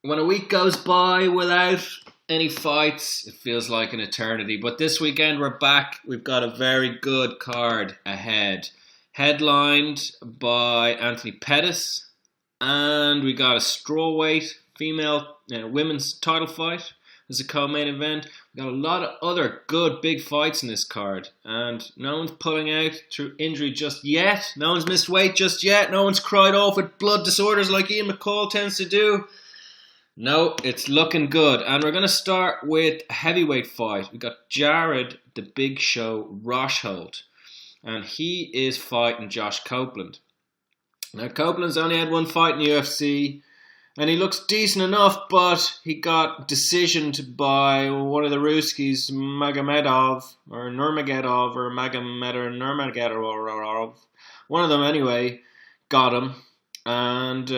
When a week goes by without any fights, it feels like an eternity. But this weekend we're back. We've got a very good card ahead. Headlined by Anthony Pettis. And we got a strawweight female women's title fight as a co-main event. We got a lot of other good big fights in this card. And no one's pulling out through injury just yet. No one's missed weight just yet. No one's cried off with blood disorders like Ian McCall tends to do. No, it's looking good. And we're going to start with a heavyweight fight. We got Jared, the Big Show Roshold. And he is fighting Josh Copeland. Now, Copeland's only had one fight in the UFC. And he looks decent enough, but he got decisioned by one of the Ruskies, Magomedov, or Nurmagomedov, or Nurmagomedov. One of them, anyway, got him and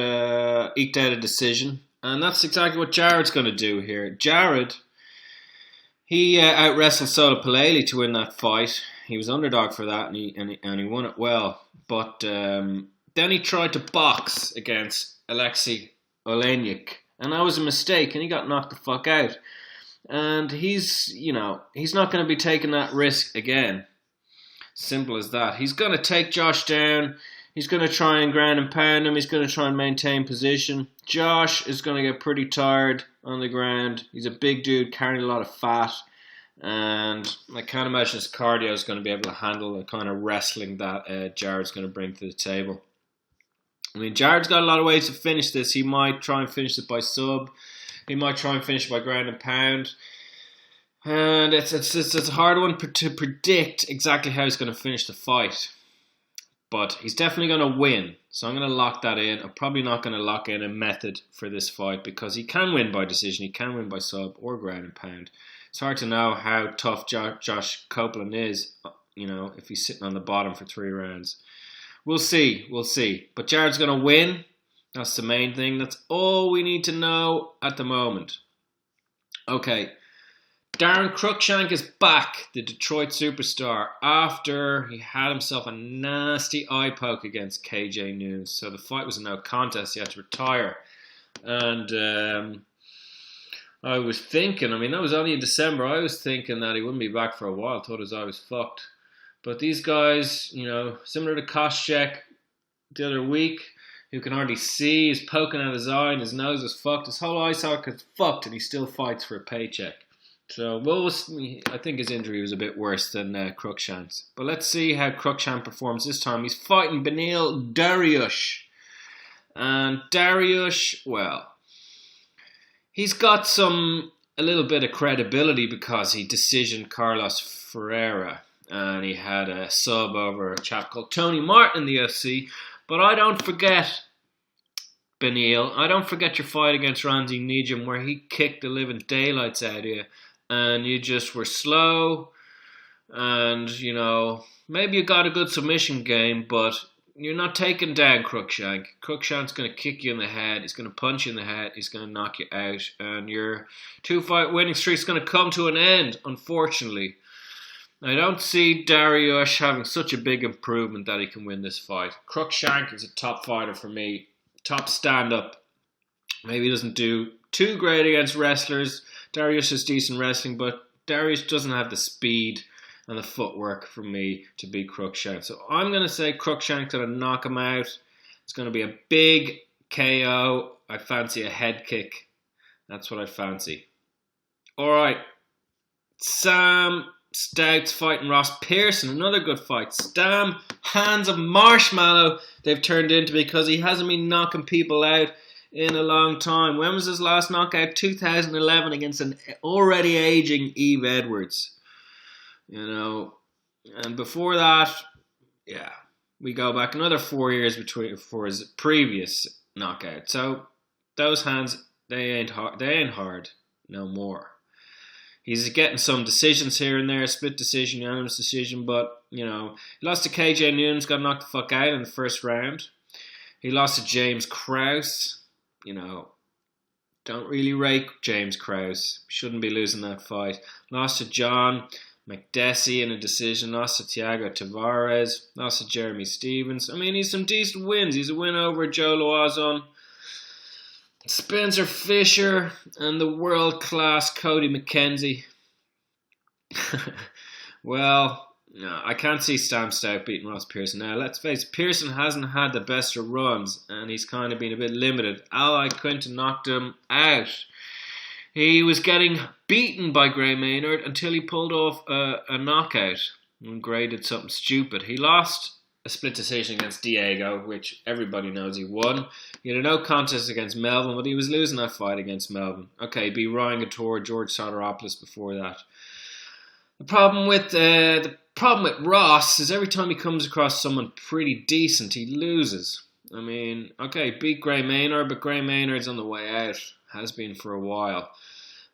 eked out a decision. And that's exactly what Jared's going to do here. Jared, he out-wrestled Soto Paleli to win that fight. He was underdog for that, and he won it well. But then he tried to box against Alexei Olenek, and that was a mistake, and he got knocked the fuck out. And he's not going to be taking that risk again. Simple as that. He's going to take Josh down. He's going to try and ground and pound him. He's going to try and maintain position. Josh is going to get pretty tired on the ground. He's a big dude carrying a lot of fat. And I can't imagine his cardio is going to be able to handle the kind of wrestling that Jared's going to bring to the table. I mean, Jared's got a lot of ways to finish this. He might try and finish it by sub. He might try and finish it by ground and pound. And it's a hard one to predict exactly how he's going to finish the fight. But he's definitely going to win. So I'm going to lock that in. I'm probably not going to lock in a method for this fight because he can win by decision. He can win by sub or ground and pound. It's hard to know how tough Josh Copeland is, if he's sitting on the bottom for 3 rounds. We'll see. But Jared's going to win. That's the main thing. That's all we need to know at the moment. Okay. Darren Cruikshank is back, the Detroit superstar, after he had himself a nasty eye poke against KJ Noons. So the fight was a no contest. He had to retire. And I was thinking, that was only in December. I was thinking that he wouldn't be back for a while. I thought his eye was fucked. But these guys, similar to Koscheck the other week, who can hardly see, is poking out his eye and his nose is fucked. His whole eye socket is fucked and he still fights for a paycheck. So, I think his injury was a bit worse than Cruikshank's. But let's see how Cruikshank performs this time. He's fighting Beneil Dariush. And Dariush, well, he's got a little bit of credibility because he decisioned Carlos Ferreira. And he had a sub over a chap called Tony Martin in the UFC. But I don't forget, Beneil, I don't forget your fight against Randy Nijam where he kicked the living daylights out of you. And you just were slow. And, maybe you got a good submission game, but you're not taking down Cruikshank. Cruikshank's going to kick you in the head. He's going to punch you in the head. He's going to knock you out. And your 2-fight winning streak's going to come to an end, unfortunately. I don't see Dariush having such a big improvement that he can win this fight. Cruikshank is a top fighter for me. Top stand-up. Maybe he doesn't do too great against wrestlers. Dariush is decent wrestling, but Dariush doesn't have the speed and the footwork for me to beat Cruikshank. So I'm going to say Cruikshank's going to knock him out. It's going to be a big KO. I fancy a head kick. That's what I fancy. All right. Sam Stout's fighting Ross Pearson. Another good fight. Stam, hands of marshmallow they've turned into because he hasn't been knocking people out in a long time. When was his last knockout? 2011 against an already aging Eve Edwards. And before that, we go back another 4 years for his previous knockout. So those hands, they ain't hard no more. He's getting some decisions here and there, split decision, unanimous decision, but he lost to KJ Noons, got knocked the fuck out in the first round. He lost to James Krause. Don't really rate James Krause. Shouldn't be losing that fight. Lost to John McDessie in a decision. Lost to Thiago Tavares. Lost to Jeremy Stevens. He's some decent wins. He's a win over Joe Loazon. Spencer Fisher and the world-class Cody McKenzie. Well, no, I can't see Stam Stout beating Ross Pearson. Now, let's face it, Pearson hasn't had the best of runs, and he's kind of been a bit limited. Ally Quinton knocked him out. He was getting beaten by Gray Maynard until he pulled off a knockout. And Gray did something stupid. He lost a split decision against Diego, which everybody knows he won. He had a no contest against Melvin, but he was losing that fight against Melvin. Okay, beat Ryan Couture, George Soteropoulos before that. The problem with Ross is every time he comes across someone pretty decent, he loses. I mean, okay, beat Gray Maynard, but Gray Maynard's on the way out. Has been for a while.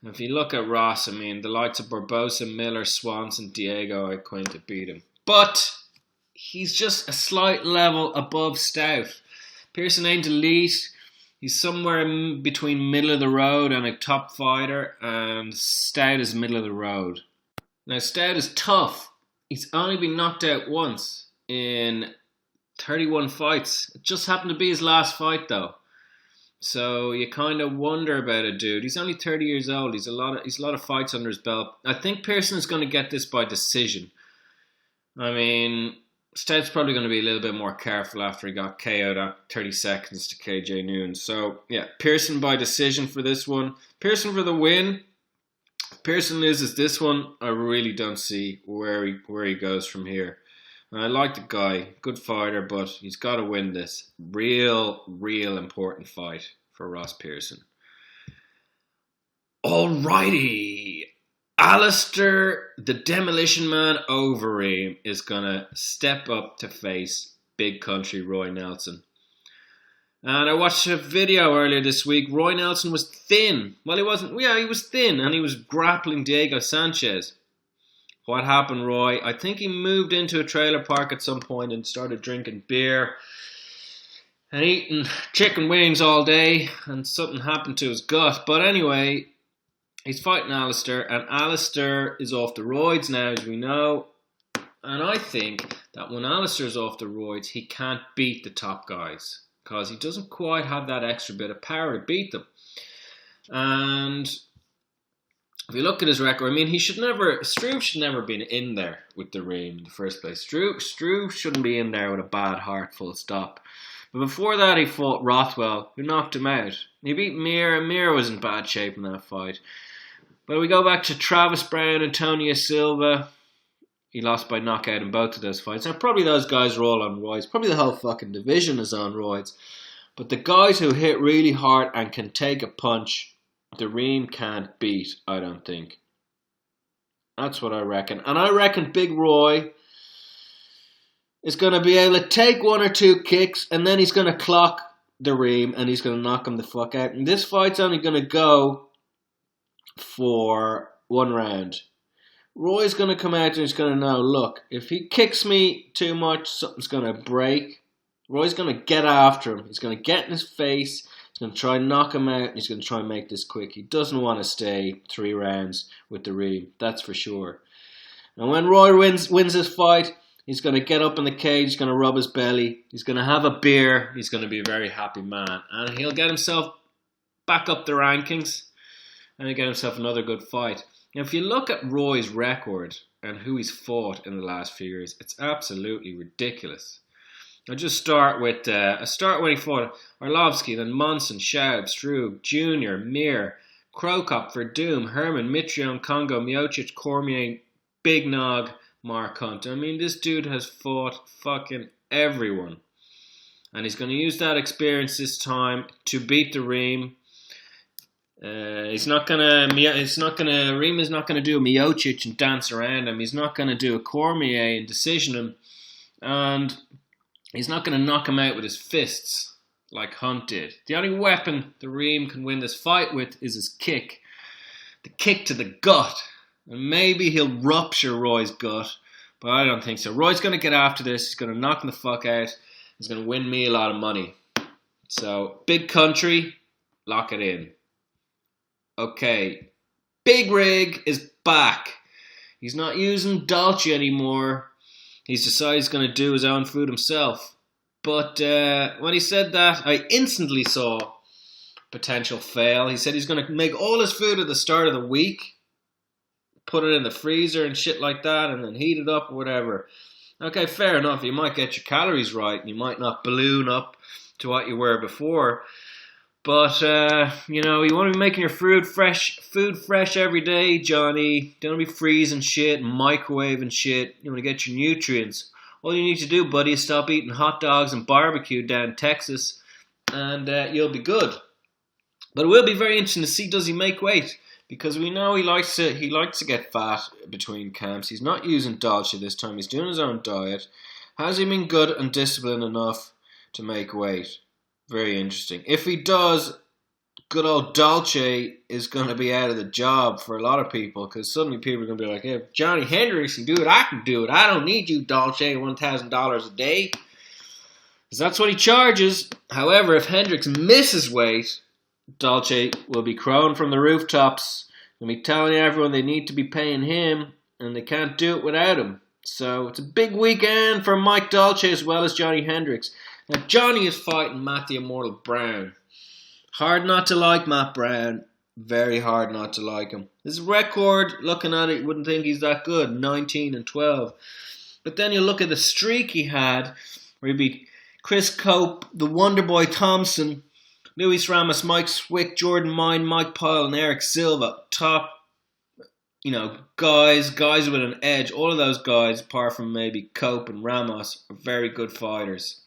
And if you look at Ross, I mean, the likes of Barbosa, Miller, Swanson, Diego, Quinta beat him. But he's just a slight level above Stout. Pearson ain't elite. He's somewhere in between middle of the road and a top fighter, and Stout is middle of the road. Now, Stout is tough. He's only been knocked out once in 31 fights. It just happened to be his last fight, though. So you kind of wonder about a dude. He's only 30 years old. He's a lot of fights under his belt. I think Pearson is going to get this by decision. I mean, Stout's probably going to be a little bit more careful after he got KO'd at 30 seconds to KJ Noon. So, yeah, Pearson by decision for this one. Pearson for the win. If Pearson loses this one, I really don't see where he goes from here. And I like the guy, good fighter, but he's got to win this real important fight for Ross Pearson. Alrighty. Alistair, the Demolition Man Overeem, is going to step up to face Big Country Roy Nelson. And I watched a video earlier this week. Roy Nelson was thin. Well, he wasn't. Yeah, he was thin, and he was grappling Diego Sanchez. What happened, Roy? I think he moved into a trailer park at some point and started drinking beer and eating chicken wings all day, and something happened to his gut. But anyway, he's fighting Alistair, and Alistair is off the roids now, as we know. And I think that when Alistair's off the roids, he can't beat the top guys because he doesn't quite have that extra bit of power to beat them. And if you look at his record, I mean, Struve should never have been in there with the Ream in the first place. Struve shouldn't be in there with a bad heart, full stop. But before that, he fought Rothwell, who knocked him out. He beat Mir, and Mir was in bad shape in that fight. But we go back to Travis Brown, Antonio Silva. He lost by knockout in both of those fights. Now, probably those guys are all on roids. Probably the whole fucking division is on roids. But the guys who hit really hard and can take a punch, the Ream can't beat, I don't think. That's what I reckon. And I reckon Big Roy is going to be able to take one or two kicks, and then he's going to clock the Ream, and he's going to knock him the fuck out. And this fight's only going to go for one round. Roy's going to come out and he's going to know, look, if he kicks me too much, something's going to break. Roy's going to get after him. He's going to get in his face. He's going to try and knock him out, and he's going to try and make this quick. He doesn't want to stay 3 rounds with the Ream, that's for sure. And when Roy wins this fight, he's going to get up in the cage, he's going to rub his belly, he's going to have a beer, he's going to be a very happy man. And he'll get himself back up the rankings, and he'll get himself another good fight. Now, if you look at Roy's record and who he's fought in the last few years, it's absolutely ridiculous. I'll just start with when he fought Arlovsky, then Monson, Schaub, Struve, Jr., Mir, Krokop, Verdum, Herman, Mitrione, Congo, Miocic, Cormier, Big Nog, Mark Hunt. I mean, this dude has fought fucking everyone. And he's going to use that experience this time to beat the Ream. Ream is not going to do a Miocic and dance around him. He's not going to do a Cormier and decision him. And he's not going to knock him out with his fists like Hunt did. The only weapon the Ream can win this fight with is his kick. The kick to the gut. And maybe he'll rupture Roy's gut, but I don't think so. Roy's going to get after this. He's going to knock him the fuck out. He's going to win me a lot of money. So, Big Country, lock it in. Okay, Big Rig is back. He's not using Dolce anymore. He's decided he's going to do his own food himself. But when he said that, I instantly saw potential fail. He said he's going to make all his food at the start of the week, put it in the freezer and shit like that, and then heat it up or whatever. Okay, fair enough. You might get your calories right, and you might not balloon up to what you were before. But, you want to be making your food fresh every day, Johnny. Don't be freezing shit, microwaving shit. You want to get your nutrients. All you need to do, buddy, is stop eating hot dogs and barbecue down in Texas, and you'll be good. But it will be very interesting to see, does he make weight? Because we know he likes to get fat between camps. He's not using Dolce this time. He's doing his own diet. Has he been good and disciplined enough to make weight? Very interesting. If he does, good old Dolce is going to be out of the job for a lot of people, because suddenly people are going to be like, hey, if Johnny Hendricks can do it, I can do it. I don't need you, Dolce, $1,000 a day. Because that's what he charges. However, if Hendricks misses weight, Dolce will be crowing from the rooftops and be telling everyone they need to be paying him and they can't do it without him. So it's a big weekend for Mike Dolce as well as Johnny Hendricks. Now Johnny is fighting Matt the Immortal Brown. Hard not to like Matt Brown. Very hard not to like him. His record, looking at it, you wouldn't think he's that good. 19-12. But then you look at the streak he had, where he beat Chris Cope, the Wonderboy Thompson, Luis Ramos, Mike Swick, Jordan Mine, Mike Pyle, and Eric Silva. Top, guys with an edge. All of those guys, apart from maybe Cope and Ramos, are very good fighters.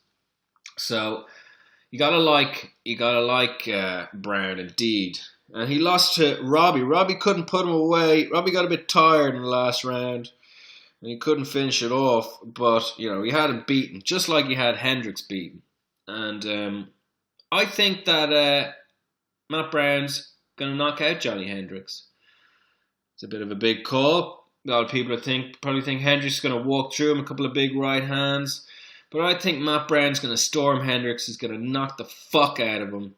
So you gotta like Brown indeed. And he lost to Robbie. Robbie couldn't put him away. Robbie got a bit tired in the last round, and he couldn't finish it off. But he had him beaten, just like he had Hendricks beaten. And I think that Matt Brown's going to knock out Johnny Hendricks. It's a bit of a big call. A lot of people probably think Hendricks is going to walk through him, a couple of big right hands. But I think Matt Brown's going to storm Hendricks. He's going to knock the fuck out of him.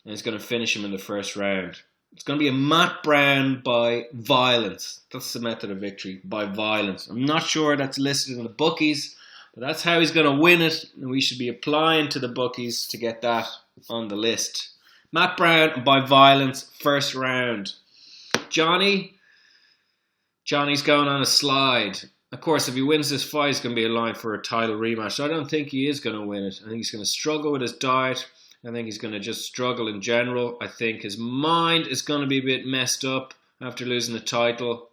And he's going to finish him in the first round. It's going to be a Matt Brown by violence. That's the method of victory, by violence. I'm not sure that's listed in the bookies, but that's how he's going to win it. And we should be applying to the bookies to get that on the list. Matt Brown by violence, first round. Johnny's going on a slide. Of course, if he wins this fight, he's going to be in line for a title rematch. So I don't think he is going to win it. I think he's going to struggle with his diet. I think he's going to just struggle in general. I think his mind is going to be a bit messed up after losing the title.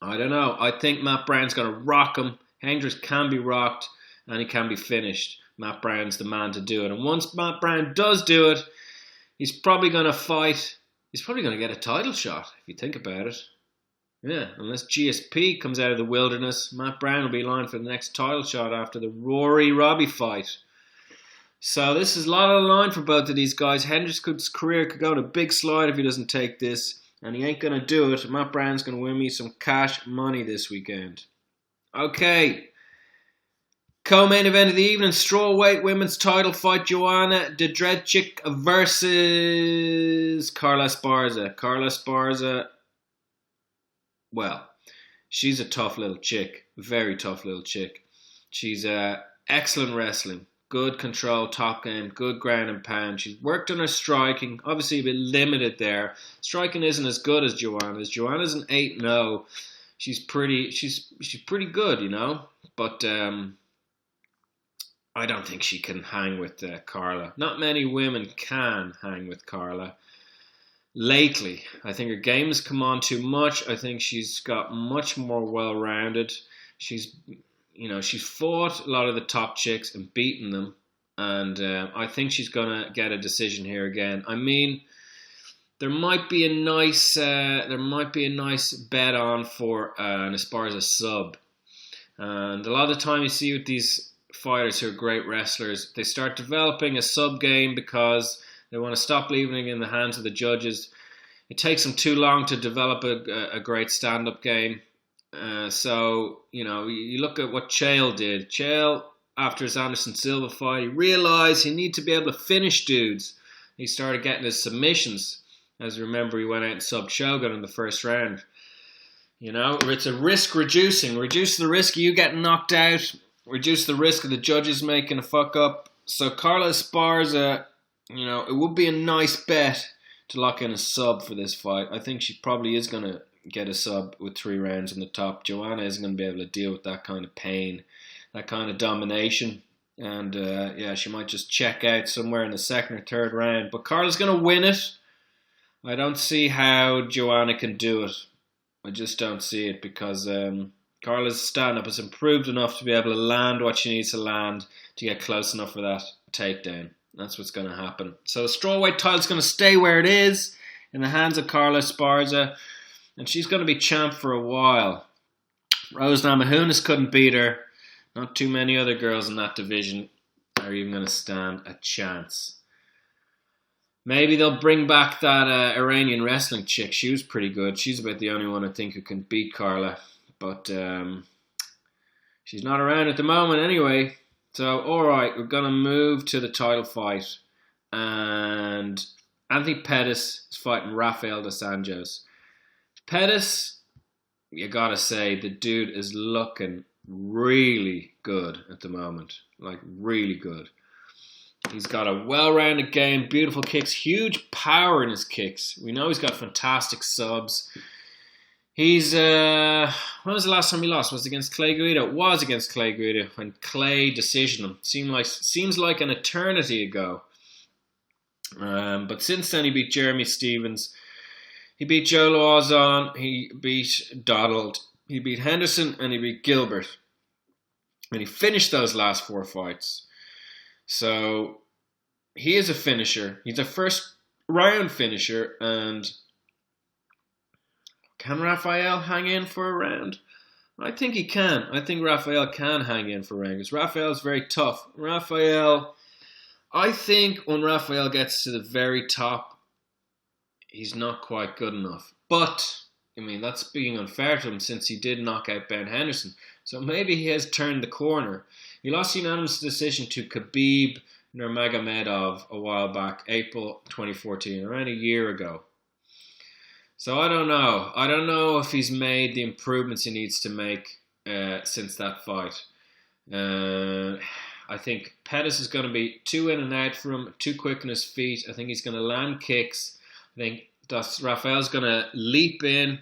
I don't know. I think Matt Brown's going to rock him. Hendricks can be rocked and he can be finished. Matt Brown's the man to do it. And once Matt Brown does do it, he's probably going to fight. He's probably going to get a title shot, if you think about it. Yeah, unless GSP comes out of the wilderness, Matt Brown will be in line for the next title shot after the Rory-Robbie fight. So this is a lot on the line for both of these guys. Hendricks' career could go on a big slide if he doesn't take this. And he ain't going to do it. Matt Brown's going to win me some cash money this weekend. Okay. Co-main event of the evening, strawweight women's title fight, Joanna Jędrzejczyk versus Carla Esparza. Carla Esparza, well, she's a tough little chick, very tough little chick. She's excellent wrestling, good control, top game, good ground and pound. She's worked on her striking, obviously a bit limited there. Striking isn't as good as Joanna's. Joanna's an 8-0. She's pretty good, but I don't think she can hang with Carla. Not many women can hang with Carla. Lately, I think her game has come on too much. I think she's got much more well-rounded. She's fought a lot of the top chicks and beaten them, and I think she's gonna get a decision here again. I mean, there might be a nice bet on for an Esparza sub, and a lot of the time you see with these fighters who are great wrestlers, they start developing a sub game because they want to stop leaving it in the hands of the judges. It takes them too long to develop a great stand-up game. So, you look at what Chael did. Chael, after his Anderson Silva fight, he realized he needed to be able to finish dudes. He started getting his submissions. As you remember, he went out and subbed Shogun in the first round. It's a risk reducing. Reduce the risk of you getting knocked out. Reduce the risk of the judges making a fuck up. So Carla Esparza, it would be a nice bet to lock in a sub for this fight. I think she probably is going to get a sub with 3 rounds on the top. Joanna isn't going to be able to deal with that kind of pain, that kind of domination. And she might just check out somewhere in the second or third round. But Carla's going to win it. I don't see how Joanna can do it. I just don't see it because Carla's stand-up has improved enough to be able to land what she needs to land to get close enough for that takedown. That's what's going to happen. So the strawweight title's going to stay where it is in the hands of Carla Esparza, and she's going to be champ for a while. Rose Namajunas couldn't beat her. Not too many other girls in that division are even going to stand a chance. Maybe they'll bring back that Iranian wrestling chick. She was pretty good. She's about the only one I think who can beat Carla. But she's not around at the moment anyway. So, alright, we're going to move to the title fight. And Anthony Pettis is fighting Rafael dos Anjos. Pettis, you got to say, the dude is looking really good at the moment. Like, really good. He's got a well-rounded game, beautiful kicks, huge power in his kicks. We know he's got fantastic subs. He's, when was the last time he lost? Was it against Clay Guida? It was against Clay Guida when Clay decisioned him. Seems like an eternity ago. But since then he beat Jeremy Stevens. He beat Joe Lauzon. He beat Donald. He beat Henderson and he beat Gilbert. And he finished those last 4 fights. So, he is a finisher. He's a first round finisher. And can Rafael hang in for a round? I think he can. I think Rafael can hang in for a round. Because Rafael is very tough. I think when Rafael gets to the very top, he's not quite good enough. But, I mean, that's being unfair to him since he did knock out Ben Henderson. So maybe he has turned the corner. He lost unanimous decision to Khabib Nurmagomedov a while back, April 2014, around a year ago. So I don't know. I don't know if he's made the improvements he needs to make since that fight. I think Pettis is going to be too in and out for him, too quick on his feet. I think he's going to land kicks. I think Rafael's going to leap in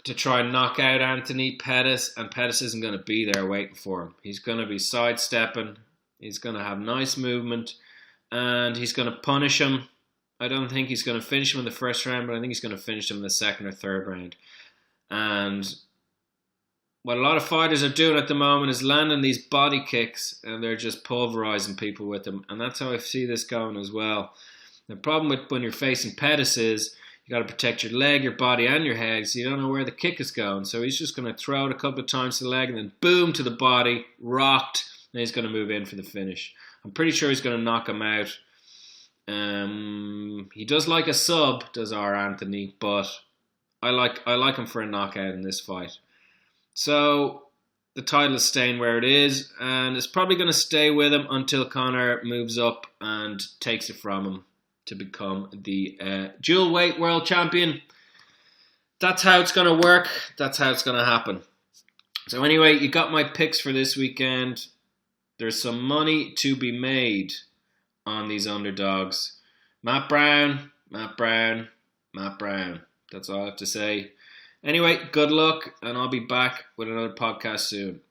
to try and knock out Anthony Pettis, and Pettis isn't going to be there waiting for him. He's going to be sidestepping. He's going to have nice movement, and he's going to punish him. I don't think he's going to finish him in the first round, but I think he's going to finish him in the second or third round. And what a lot of fighters are doing at the moment is landing these body kicks, and they're just pulverizing people with them. And that's how I see this going as well. The problem with when you're facing Pettis is you got to protect your leg, your body, and your head, so you don't know where the kick is going. So he's just going to throw it a couple of times to the leg, and then boom to the body, rocked, and he's going to move in for the finish. I'm pretty sure he's going to knock him out. He does like a sub, does our Anthony, but I like him for a knockout in this fight. So the title is staying where it is, and it's probably going to stay with him until Conor moves up and takes it from him to become the dual weight world champion. That's how it's going to work. That's how it's going to happen. So anyway, you got my picks for this weekend. There's some money to be made on these underdogs. Matt Brown. That's all I have to say. Anyway, good luck, and I'll be back with another podcast soon.